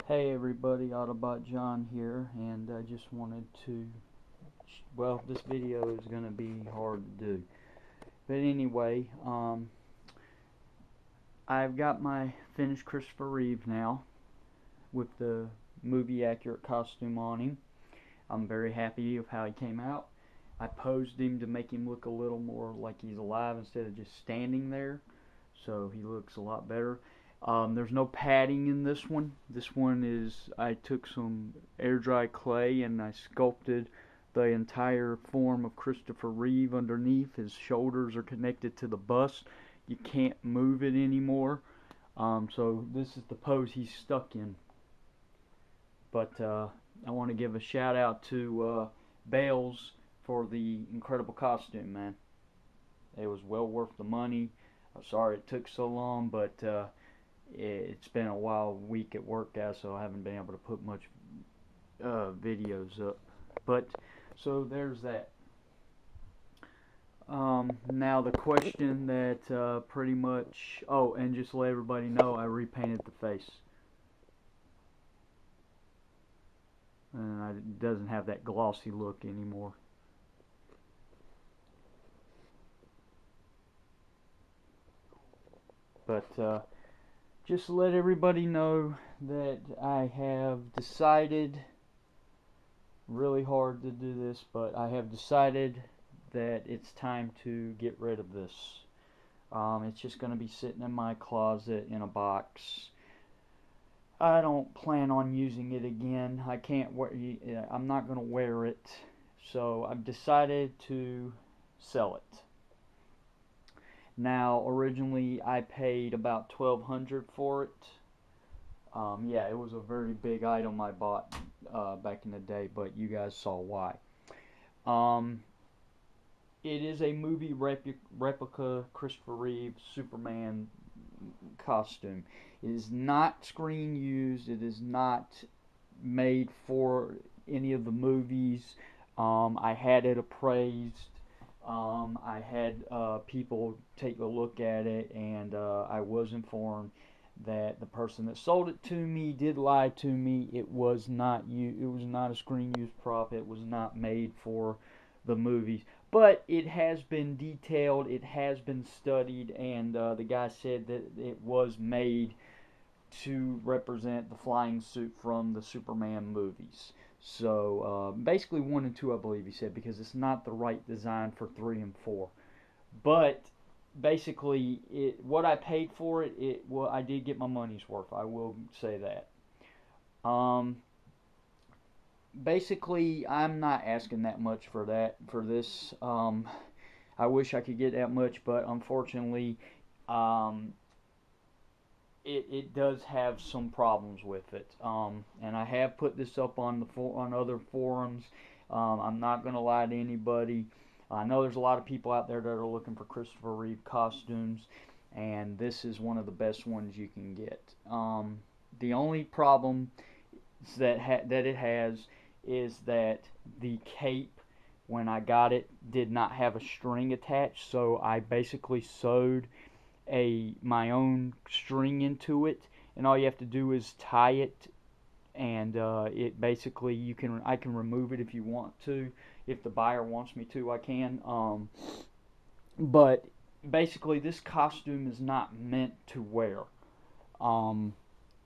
Hey everybody, autobotjohn here, and I just wanted to, well, this video is going to be hard to do. But anyway, I've got my finished Christopher Reeve now with the movie accurate costume on him. I'm very happy with how he came out. I posed him to make him look a little more like he's alive instead of just standing there, so he looks a lot better. There's no padding in this one. This one is, I took some air dry clay and I sculpted the entire form of Christopher Reeve underneath. His shoulders are connected to the bust. You can't move it anymore. So this is the pose he's stuck in. But I want to give a shout out to Bales for the incredible costume, man. It was well worth the money. I'm sorry it took so long, but it's been a wild week at work, guys, so I haven't been able to put much videos up. But so there's that. Now the question that pretty much, oh, and just to let everybody know, I repainted the face, and it doesn't have that glossy look anymore. But just to let everybody know that I have decided, really hard to do this, but I have decided that it's time to get rid of this. It's just going to be sitting in my closet in a box. I don't plan on using it again. I can't wear. I'm not going to wear it, so I've decided to sell it. Now, originally I paid about $1,200 for it. Yeah, it was a very big item I bought back in the day, but you guys saw why. It is a movie replica Christopher Reeve Superman costume. It is not screen used. It is not made for any of the movies. I had it appraised. I had people take a look at it, and I was informed that the person that sold it to me did lie to me. It was not a screen used prop. It was not made for the movies, but it has been detailed. It has been studied, and the guy said that it was made to represent the flying suit from the Superman movies. So basically 1 and 2, I believe he said, because it's not the right design for 3 and 4. But basically, what I paid for it, well, I did get my money's worth. I will say that. Basically, I'm not asking that much for this. I wish I could get that much, but unfortunately, it does have some problems with it, and I have put this up on other forums. I'm not going to lie to anybody. I know there's a lot of people out there that are looking for Christopher Reeve costumes, and this is one of the best ones you can get. The only problem that it has is that the cape, when I got it, did not have a string attached, so I basically sewed my own string into it, and all you have to do is tie it, and it basically I can remove it if you want to. If the buyer wants me to, I can. But basically, this costume is not meant to wear.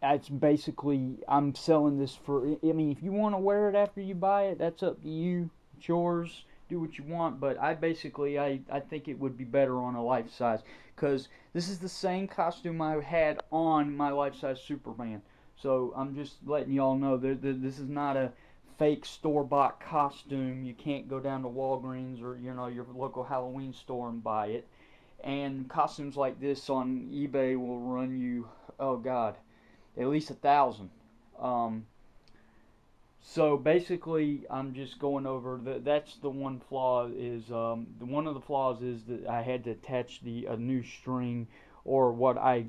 It's basically, I'm selling this for, I mean, if you want to wear it after you buy it, that's up to you. It's yours. Do what you want, but I think it would be better on a life size, because this is the same costume I had on my life size Superman. So I'm just letting y'all know that this is not a fake store-bought costume. You can't go down to Walgreens or your local Halloween store and buy it. And costumes like this on eBay will run you, oh God, at least $1,000. So basically, I'm just going over that's the one flaw is one of the flaws is that I had to attach a new string, or what I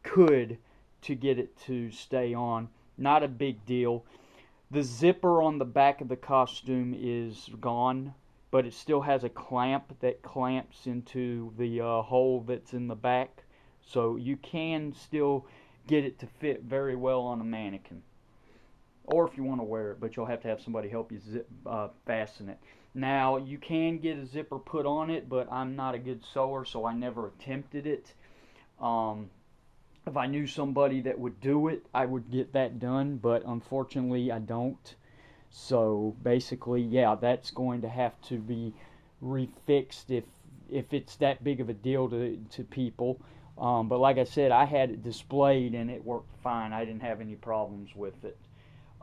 could, to get it to stay on. Not a big deal. The zipper on the back of the costume is gone, but it still has a clamp that clamps into the hole that's in the back, so you can still get it to fit very well on a mannequin. Or if you want to wear it, but you'll have to have somebody help you fasten it. Now, you can get a zipper put on it, but I'm not a good sewer, so I never attempted it. If I knew somebody that would do it, I would get that done, but unfortunately I don't. So basically, yeah, that's going to have to be refixed if it's that big of a deal to people. But like I said, I had it displayed and it worked fine. I didn't have any problems with it.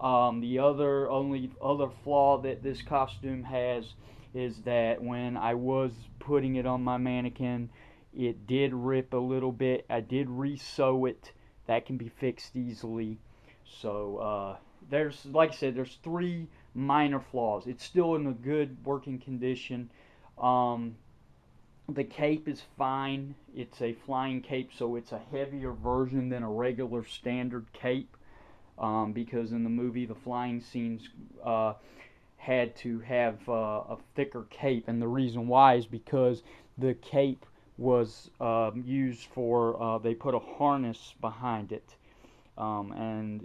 The only other flaw that this costume has is that when I was putting it on my mannequin, it did rip a little bit. I did re-sew it. That can be fixed easily. So there's, like I said, there's 3 minor flaws. It's still in a good working condition. The cape is fine. It's a flying cape, so it's a heavier version than a regular standard cape. Because in the movie the flying scenes had to have a thicker cape, and the reason why is because the cape was used for, they put a harness behind it, and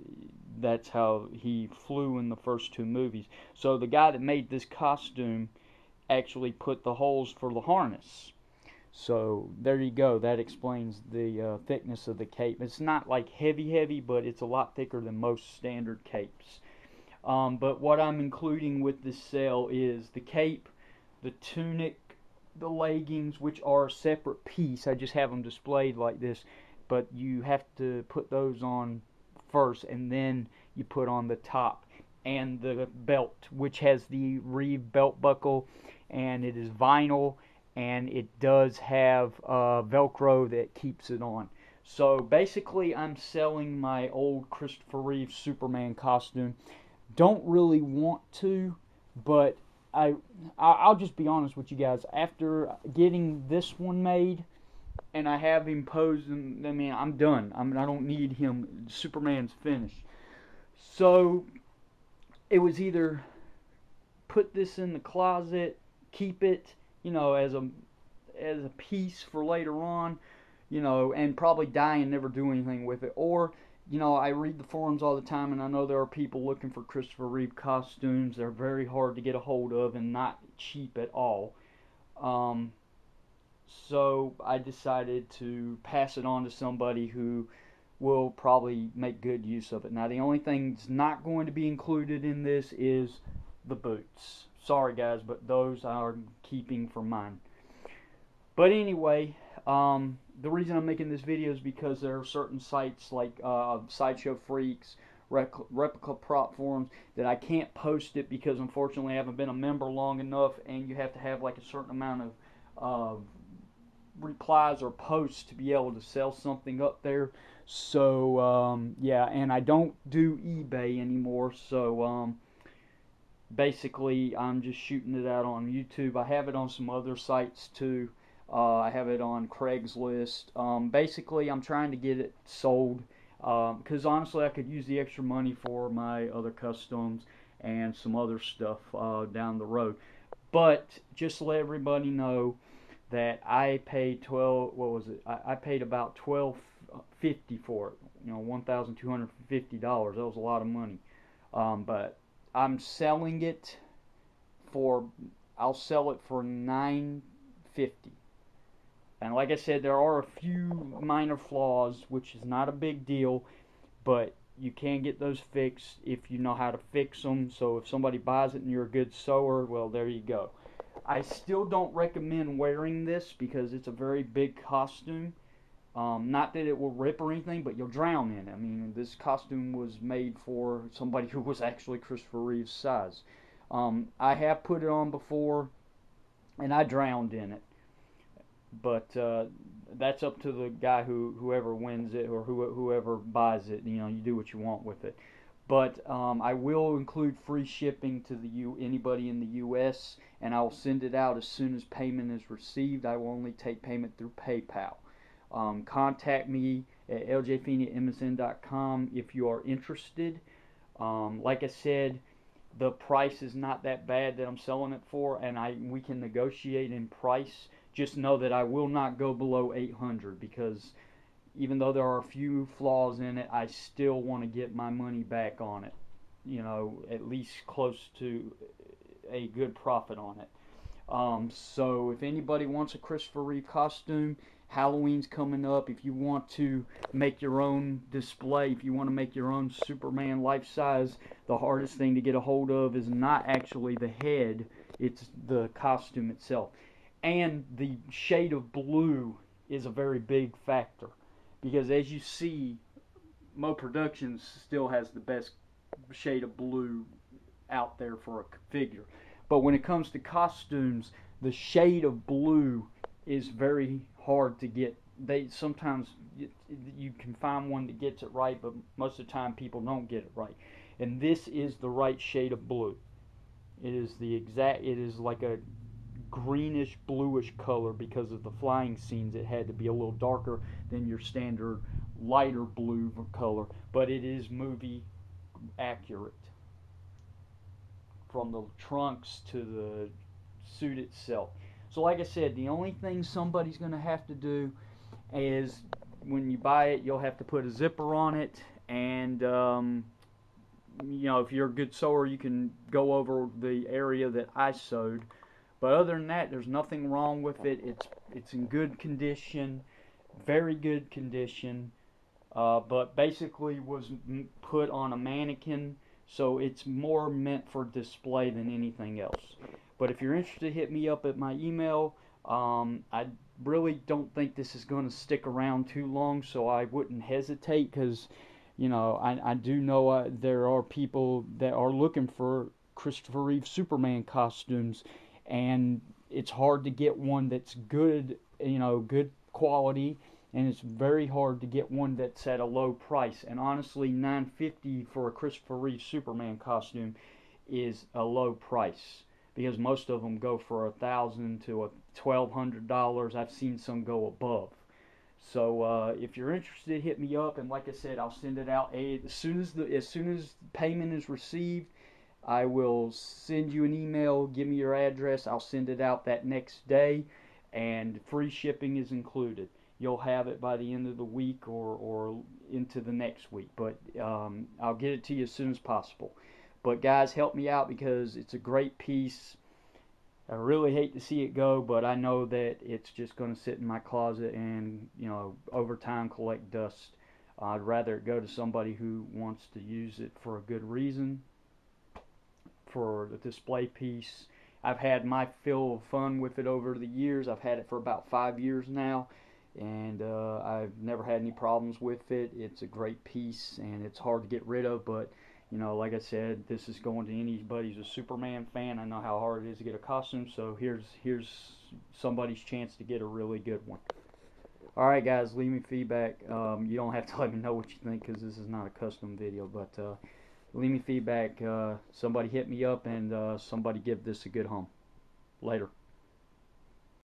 that's how he flew in the first 2 movies. So the guy that made this costume actually put the holes for the harness. So there you go. That explains the thickness of the cape. It's not like heavy, but it's a lot thicker than most standard capes. But what I'm including with this sale is the cape, the tunic, the leggings, which are a separate piece. I just have them displayed like this, but you have to put those on first, and then you put on the top, and the belt, which has the reeve belt buckle, and it is vinyl, and it does have Velcro that keeps it on. So basically I'm selling my old Christopher Reeve Superman costume. Don't really want to, but I'll just be honest with you guys. After getting this one made, and I have him posed, and I mean, I'm done. I don't need him. Superman's finished. So it was either put this in the closet, keep it, you know, as a piece for later on, you know, and probably die and never do anything with it. Or, you know, I read the forums all the time, and I know there are people looking for Christopher Reeve costumes. They're very hard to get a hold of and not cheap at all. So I decided to pass it on to somebody who will probably make good use of it. Now, the only thing that's not going to be included in this is the boots. Sorry guys, but those I'm keeping for mine. But anyway, the reason I'm making this video is because there are certain sites like Sideshow Freaks, Replica Prop Forums, that I can't post it because unfortunately I haven't been a member long enough, and you have to have like a certain amount of replies or posts to be able to sell something up there. So yeah, and I don't do eBay anymore, so basically I'm just shooting it out on YouTube. I have it on some other sites too. I have it on Craigslist. Basically I'm trying to get it sold because honestly I could use the extra money for my other customs and some other stuff down the road. But just to let everybody know that I paid I paid about $12.50 for it. You know, $1,250. That was a lot of money. But I'm selling it for, I'll sell it for $9.50. And like I said, there are a few minor flaws, which is not a big deal, but you can get those fixed if you know how to fix them. So if somebody buys it and you're a good sewer, well, there you go. I still don't recommend wearing this because it's a very big costume. Not that it will rip or anything, but you'll drown in it. I mean, this costume was made for somebody who was actually Christopher Reeve's size. I have put it on before, and I drowned in it. But that's up to the guy whoever wins it or whoever buys it. You know, you do what you want with it. But I will include free shipping to anybody in the U.S., and I will send it out as soon as payment is received. I will only take payment through PayPal. Contact me at ljfeeney@msn.com if you are interested. Like I said, the price is not that bad that I'm selling it for, and we can negotiate in price. Just know that I will not go below $800 because even though there are a few flaws in it, I still want to get my money back on it. You know, at least close to a good profit on it. So if anybody wants a Christopher Reeve costume, Halloween's coming up. If you want to make your own display, if you want to make your own Superman life size, the hardest thing to get a hold of is not actually the head, it's the costume itself. And the shade of blue is a very big factor, because as you see, Mo Productions still has the best shade of blue out there for a figure. But when it comes to costumes, the shade of blue is very hard to get. They sometimes you can find one that gets it right, but most of the time people don't get it right. And this is the right shade of blue. It is the exact. It is like a greenish bluish color because of the flying scenes. It had to be a little darker than your standard lighter blue color, but it is movie accurate from the trunks to the suit itself. So like I said, the only thing somebody's going to have to do is when you buy it, you'll have to put a zipper on it, and you know, if you're a good sewer, you can go over the area that I sewed. But other than that, there's nothing wrong with it. It's in good condition, very good condition. But basically was put on a mannequin, so it's more meant for display than anything else. But if you're interested, hit me up at my email. I really don't think this is going to stick around too long, so I wouldn't hesitate, because you know, I do know there are people that are looking for Christopher Reeve Superman costumes, and it's hard to get one that's good, you know, good quality, and it's very hard to get one that's at a low price. And honestly, $9.50 for a Christopher Reeve Superman costume is a low price, because most of them go for $1,000 to $1,200. I've seen some go above. So if you're interested, hit me up, and like I said, I'll send it out as soon as payment is received. I will send you an email. Give me your address. I'll send it out that next day, and free shipping is included. You'll have it by the end of the week or into the next week, but I'll get it to you as soon as possible. But guys, help me out, because it's a great piece. I really hate to see it go, but I know that it's just going to sit in my closet and, you know, over time collect dust. I'd rather it go to somebody who wants to use it for a good reason, for the display piece. I've had my fill of fun with it over the years. I've had it for about 5 years now, and I've never had any problems with it. It's a great piece, and it's hard to get rid of, but you know, like I said, this is going to anybody who's a Superman fan. I know how hard it is to get a costume, so here's somebody's chance to get a really good one. Alright guys, leave me feedback. You don't have to let me know what you think, because this is not a custom video, but leave me feedback. Somebody hit me up, and somebody give this a good home. Later.